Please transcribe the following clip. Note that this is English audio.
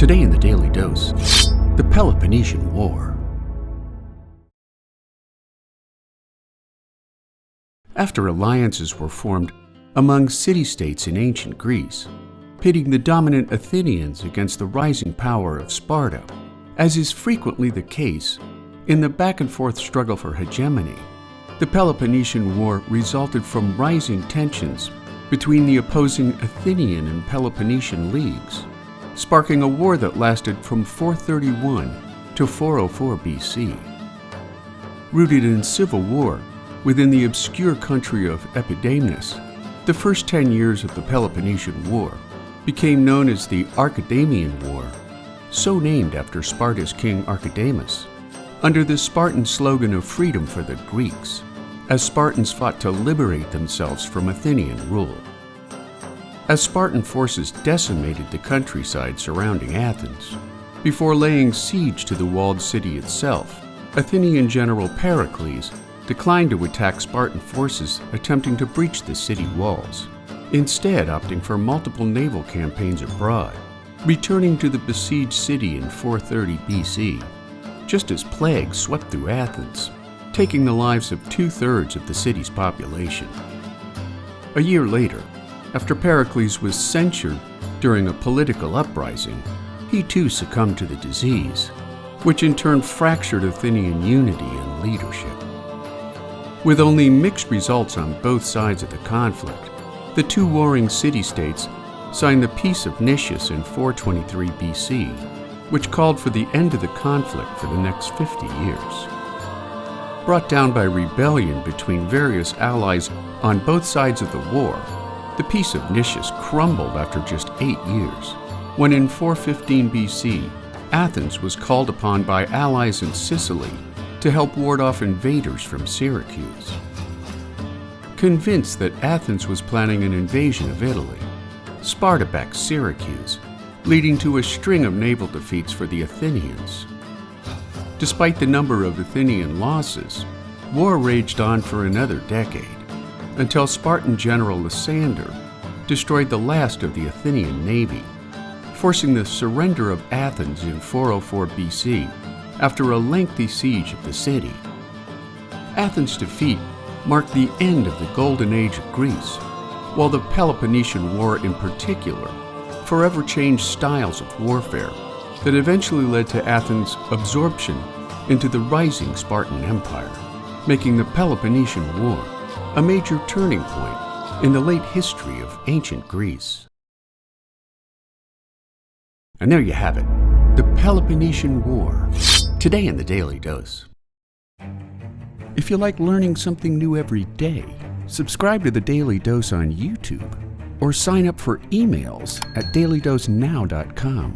Today in the Daily Dose, the Peloponnesian War. After alliances were formed among city-states in ancient Greece, pitting the dominant Athenians against the rising power of Sparta, as is frequently the case in the back-and-forth struggle for hegemony, the Peloponnesian War resulted from rising tensions between the opposing Athenian and Peloponnesian Leagues, sparking a war that lasted from 431 to 404 BC. Rooted in civil war within the obscure country of Epidamnus, the first 10 years of the Peloponnesian War became known as the Archidamian War, so named after Sparta's king Archidamus, under the Spartan slogan of freedom for the Greeks, as Spartans fought to liberate themselves from Athenian rule. As Spartan forces decimated the countryside surrounding Athens, before laying siege to the walled city itself, Athenian general Pericles declined to attack Spartan forces attempting to breach the city walls, instead opting for multiple naval campaigns abroad, returning to the besieged city in 430 BC, just as plague swept through Athens, taking the lives of 2/3 of the city's population. A year later, after Pericles was censured during a political uprising, he too succumbed to the disease, which in turn fractured Athenian unity and leadership. With only mixed results on both sides of the conflict, the two warring city-states signed the Peace of Nicias in 423 BC, which called for the end of the conflict for the next 50 years. Brought down by rebellion between various allies on both sides of the war, the Peace of Nicias crumbled after just 8 years, when in 415 BC, Athens was called upon by allies in Sicily to help ward off invaders from Syracuse. Convinced that Athens was planning an invasion of Italy, Sparta backed Syracuse, leading to a string of naval defeats for the Athenians. Despite the number of Athenian losses, war raged on for another decade, until Spartan general Lysander destroyed the last of the Athenian navy, forcing the surrender of Athens in 404 BC after a lengthy siege of the city. Athens' defeat marked the end of the Golden Age of Greece, while the Peloponnesian War in particular forever changed styles of warfare that eventually led to Athens' absorption into the rising Spartan Empire, making the Peloponnesian War a major turning point in the late history of ancient Greece. And there you have it, the Peloponnesian War, today in the Daily Dose. If you like learning something new every day, subscribe to the Daily Dose on YouTube or sign up for emails at dailydosenow.com.